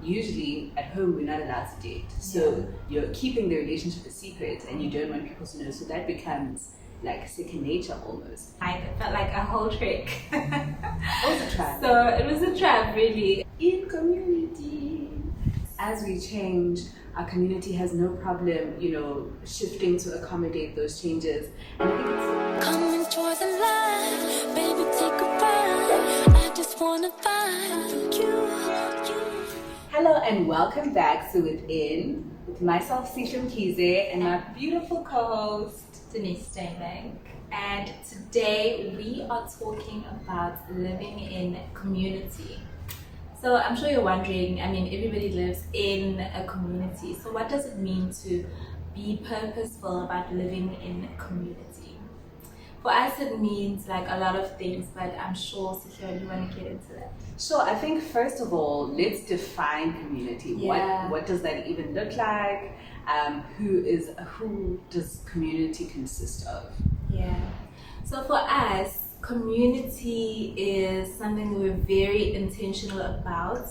usually at home we're not allowed to date. So you're keeping the relationship a secret and you don't want people to know. So that becomes like second nature almost. It felt like a whole trick. It was a trap. So it was a trap, really. In community, as we change, our community has no problem, shifting to accommodate those changes. And I think it's coming towards the light, baby, take a ride. I just wanna find you. Hello and welcome back to Within with myself, Sisha Mkize, and my beautiful co-host, Denise Steinbank. And today we are talking about living in community. So I'm sure you're wondering, everybody lives in a community. So what does it mean to be purposeful about living in a community? For us, it means like a lot of things, but I'm sure, Sisha, you want to get into that? Sure. I think first of all, let's define community. Yeah. What does that even look like? Who does community consist of? Yeah. So for us, community is something we're very intentional about.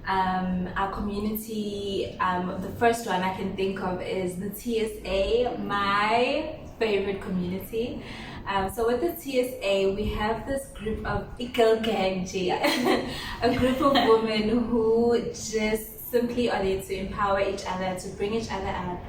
Our community, the first one I can think of is the TSA, my favorite community. So with the TSA, we have this group of genge, a group of women who just simply are there to empower each other, to bring each other up,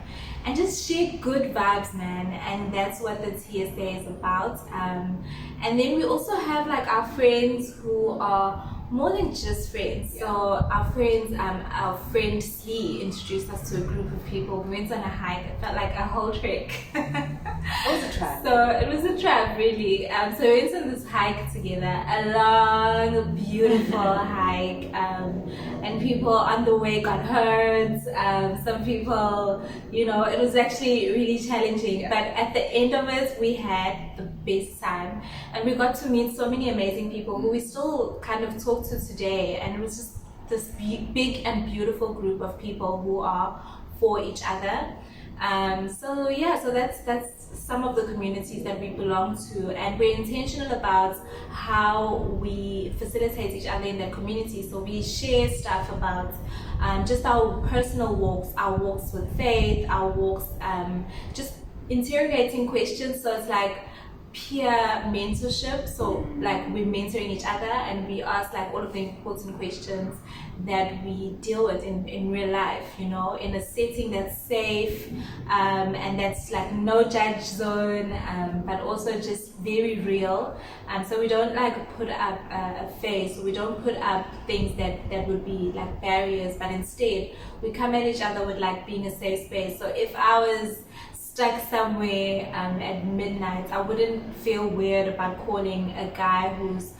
and just share good vibes, man. And that's what the TSA is about. And then we also have like our friends who are more than just friends. So our friends, our friend Slee introduced us to a group of people. We went on a hike. It felt like a whole trick. It was a trap. So it was a trap, really. So we went on this hike together, a long, beautiful hike. And people on the way got hurt. Some people, it was actually really challenging. Yeah. But at the end of it, we had the best time. And we got to meet so many amazing people who we still kind of talk to today. And it was just this big and beautiful group of people who are for each other. So that's some of the communities that we belong to, and we're intentional about how we facilitate each other in that community. So we share stuff about just our personal walks, our walks with faith, our walks, just interrogating questions. So it's like peer mentorship. So like we're mentoring each other and we ask like all of the important questions that we deal with in real life, in a setting that's safe, and that's like no judge zone, but also just very real. So we don't like put up a face, we don't put up things that would be like barriers, but instead we come at each other with like being a safe space. So if I was stuck somewhere at midnight, I wouldn't feel weird about calling a guy who's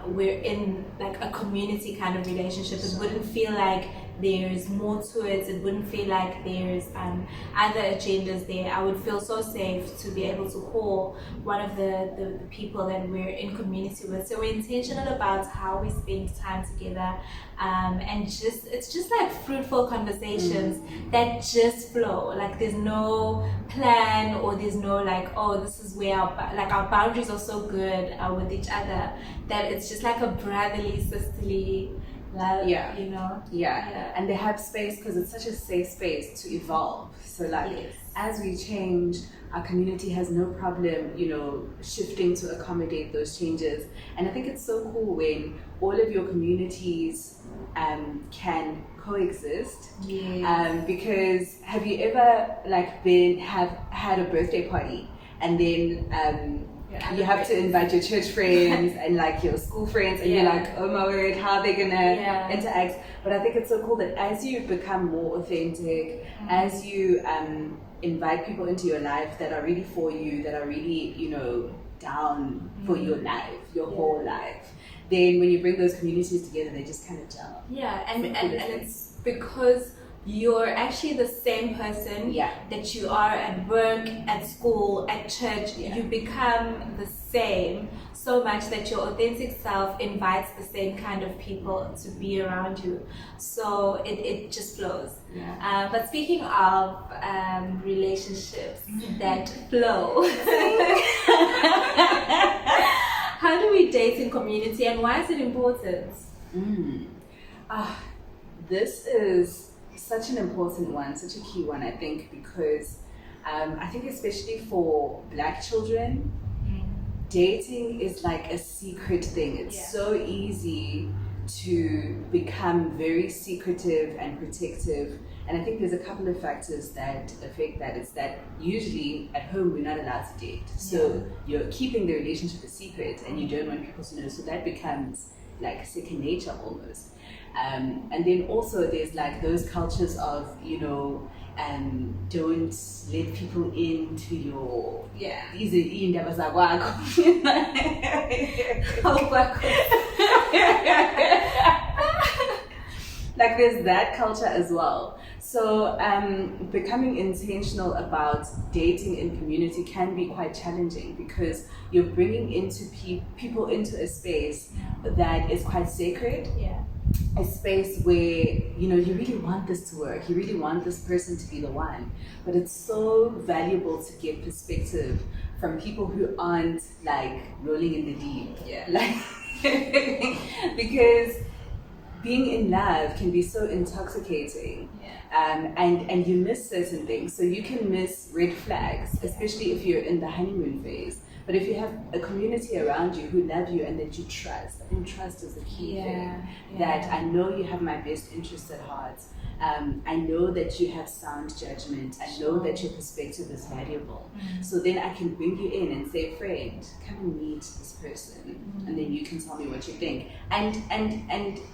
we're in like a community kind of relationship. It wouldn't feel like there's more to it. It wouldn't feel like there's other agendas there. I would feel so safe to be able to call one of the people that we're in community with. So we're intentional about how we spend time together, and it's just like fruitful conversations that just flow. Like there's no plan, or there's no like, oh, this is where our boundaries are so good with each other that it's just like a brotherly, sisterly love, Yeah. Yeah. And they have space because it's such a safe space to evolve. So like as we change, our community has no problem, shifting to accommodate those changes. And I think it's so cool when all of your communities can coexist. Yes. Because have you ever like had a birthday party and then you have to invite your church friends and like your school friends, and you're like, oh my word, how are they gonna interact? But I think it's so cool that as you become more authentic, as you invite people into your life that are really for you, that are really, down for your life, your whole life, then when you bring those communities together, they just kind of gel. Yeah, and it's because you're actually the same person that you are at work, at school, at church. You become the same so much that your authentic self invites the same kind of people to be around you. So it just flows. But speaking of relationships that flow, how do we date in community, and why is it important? this is such an important one, such a key one, I think, because I think especially for Black children, dating is like a secret thing. It's so easy to become very secretive and protective. And I think there's a couple of factors that affect that. It's that usually at home we're not allowed to date. So you're keeping the relationship a secret and you don't want people to know. So that becomes like second nature almost. And then also there's like those cultures of, you know, don't let people into your like there's that culture as well. So becoming intentional about dating in community can be quite challenging because you're bringing into people into a space that is quite sacred. A space where, you know, you really want this to work, you really want this person to be the one, but it's so valuable to get perspective from people who aren't like rolling in the deep, because being in love can be so intoxicating, and you miss certain things. So you can miss red flags, especially if you're in the honeymoon phase. But if you have a community around you who love you and that you trust, I think trust is the key thing. That I know you have my best interests at heart. I know that you have sound judgment. I know that your perspective is valuable. So then I can bring you in and say, friend, come and meet this person, and then you can tell me what you think. And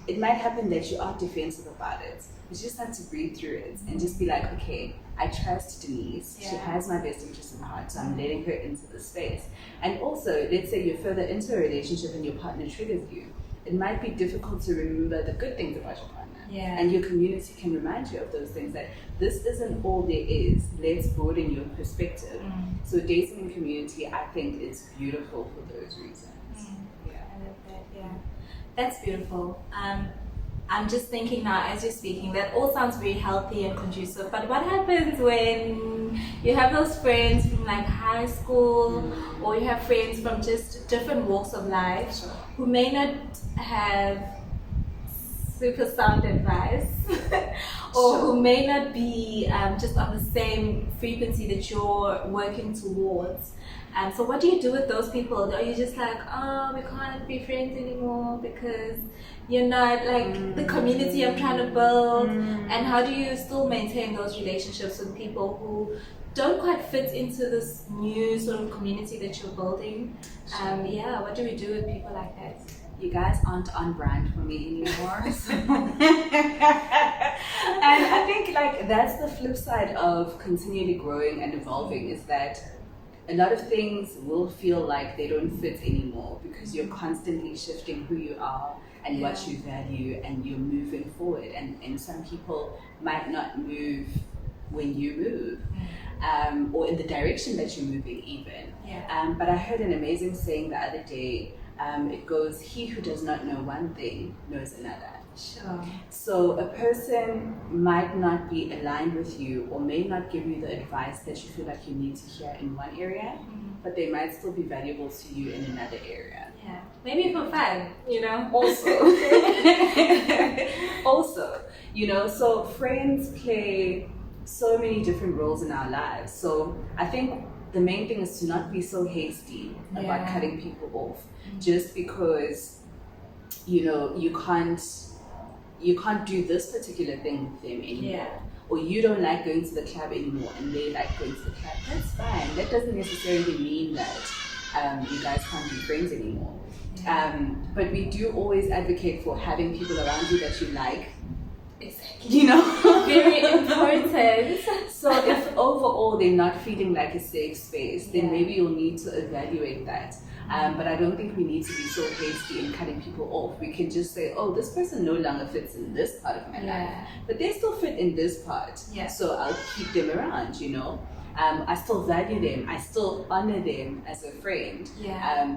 it might happen that you are defensive about it. You just have to breathe through it and just be like, okay, I trust Denise. She has my best interest in heart, so I'm letting her into the space. And also, let's say you're further into a relationship and your partner triggers you. It might be difficult to remember the good things about your partner. And your community can remind you of those things, that this isn't all there is. Let's broaden your perspective. So dating in community, I think, is beautiful for those reasons. I love that, That's beautiful. I'm just thinking now, as you're speaking, that all sounds very healthy and conducive, but what happens when you have those friends from like high school, or you have friends from just different walks of life who may not have super sound advice or who may not be just on the same frequency that you're working towards? So what do you do with those people? Are you just like, oh, we can't be friends anymore because you're not like the community I'm trying to build? And how do you still maintain those relationships with people who don't quite fit into this new sort of community that you're building? What do we do with people like that? You guys aren't on brand for me anymore. So. And I think like that's the flip side of continually growing and evolving, is that a lot of things will feel like they don't fit anymore because you're constantly shifting who you are and what you value, and you're moving forward. And some people might not move when you move, or in the direction that you're moving even. But I heard an amazing saying the other day. It goes, he who does not know one thing knows another. So a person might not be aligned with you, or may not give you the advice that you feel like you need to hear in one area, but they might still be valuable to you in another area. Maybe for fun, you know. Also, you know, so friends play so many different roles in our lives. So I think the main thing is to not be so hasty about cutting people off just because, you know, you can't do this particular thing with them anymore. Or you don't like going to the club anymore and they like going to the club. That's fine. That doesn't necessarily mean that you guys can't be friends anymore. But we do always advocate for having people around you that you like. You know, very important. So if overall they're not feeling like a safe space, then maybe you'll need to evaluate that. But I don't think we need to be so hasty in cutting people off. We can just say, oh, this person no longer fits in this part of my life, but they still fit in this part. So I'll keep them around, you know. I still value them. I still honor them as a friend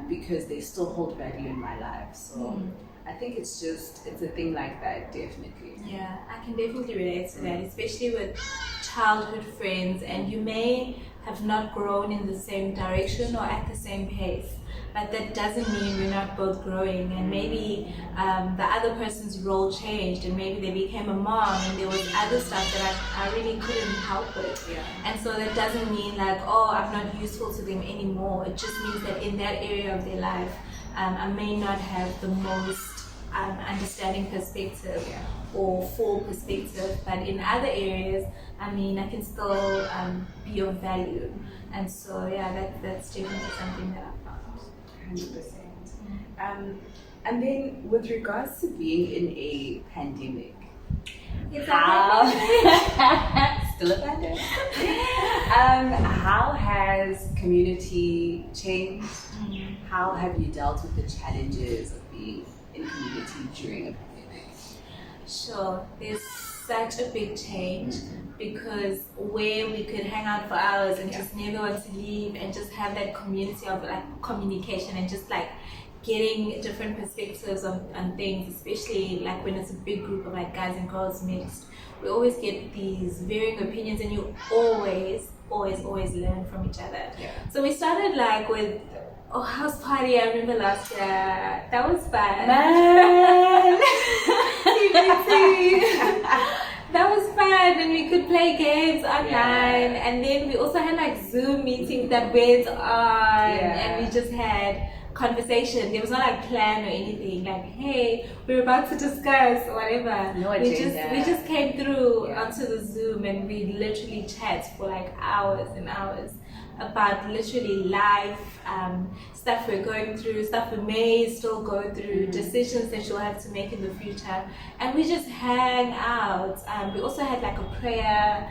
because they still hold value in my life. So I think it's a thing like that, definitely. I can definitely relate to that, especially with childhood friends, and you may have not grown in the same direction or at the same pace. but that doesn't mean we're not both growing. And maybe the other person's role changed, and maybe they became a mom, and there was other stuff that I really couldn't help with. Yeah. And so that doesn't mean like, oh, I'm not useful to them anymore. It just means that in that area of their life, I may not have the most understanding perspective or full perspective, but in other areas, I mean, I can still be of value. And so that's definitely something that I found. 100%. And then with regards to being in a pandemic, It's still a pandemic. How has community changed? How have you dealt with the challenges of being in community during a pandemic? Sure, there's such a big change, because where we could hang out for hours and just never want to leave and just have that community of like communication and just like getting different perspectives on things, especially like when it's a big group of like guys and girls mixed, we always get these varying opinions, and you always learn from each other. So we started like with house party. I remember last year, that was fun. Man. That was fun, and we could play games online, and then we also had like Zoom meetings that went on, and we just had conversation. There was not like plan or anything like, hey, we're about to discuss or whatever. No we agenda. just came through onto the Zoom, and we literally chat for like hours and hours about literally life, stuff we're going through, stuff we may still go through, decisions that you'll have to make in the future, and we just hang out. We also had like a prayer.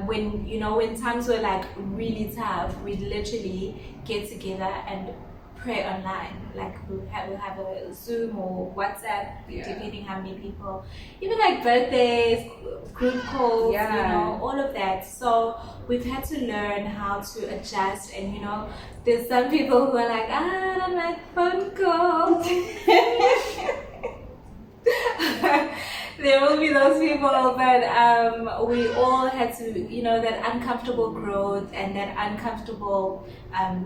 When times were like really tough, we'd literally get together and pray online. Like we'll have a Zoom or WhatsApp, depending how many people, even like birthdays, group calls, all of that. So we've had to learn how to adjust, and there's some people who are like, I don't like phone calls. There will be those people, but we all had to, that uncomfortable growth and that uncomfortable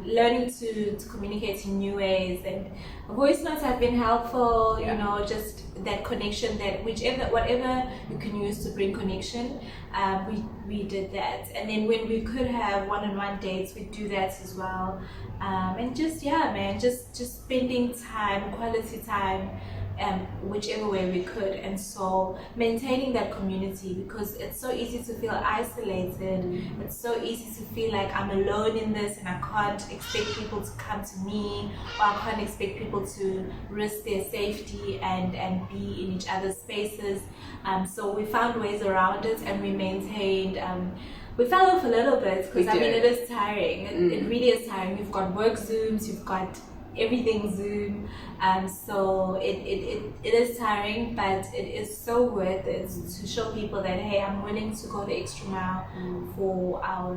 learning to communicate in new ways. And voice notes have been helpful, just that connection, that whatever you can use to bring connection, we did that. And then when we could have one-on-one dates, we do that as well. And just spending time, quality time, whichever way we could. And so maintaining that community, because it's so easy to feel isolated. It's so easy to feel like I'm alone in this, and I can't expect people to come to me, or I can't expect people to risk their safety and be in each other's spaces. So we found ways around it, and we maintained. We fell off a little bit, because it is tiring. It really is tiring. You've got work Zooms, you've got everything Zoom, so it is tiring, but it is so worth it to show people that, hey, I'm willing to go the extra mile for our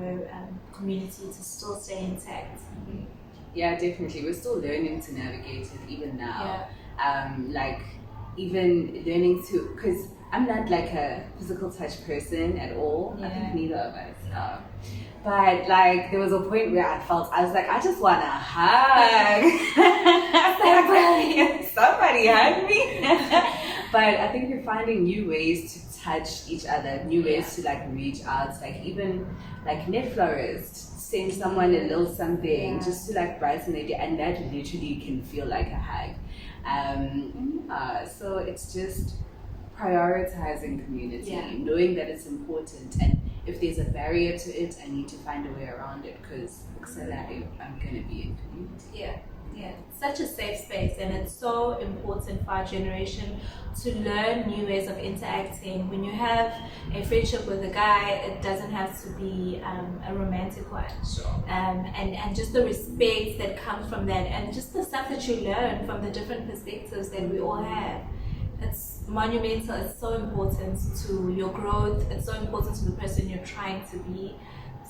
community to still stay intact. Yeah, definitely. We're still learning to navigate it even now. Even learning to, because I'm not like a physical touch person at all. I think neither of us are. But like there was a point where I was like, I just want to hug. Somebody hug me. But I think we're finding new ways to touch each other, new ways to like reach out, like even like net florist, send someone a little something just to like brighten the day, and that literally can feel like a hug. So it's just prioritizing community, knowing that it's important, and if there's a barrier to it, I need to find a way around it, because I'm going to be in community. Such a safe space, and it's so important for our generation to learn new ways of interacting. When you have a friendship with a guy, it doesn't have to be a romantic one. And just the respect that comes from that, and just the stuff that you learn from the different perspectives that we all have. It's monumental. It's so important to your growth. It's so important to the person you're trying to be.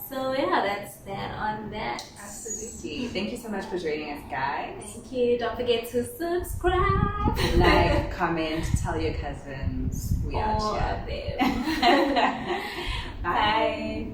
So that's that on that. Absolutely. Thank you so much for joining us, guys. Thank you. Don't forget to subscribe, like, comment, tell your cousins. We are all here. of them. Bye.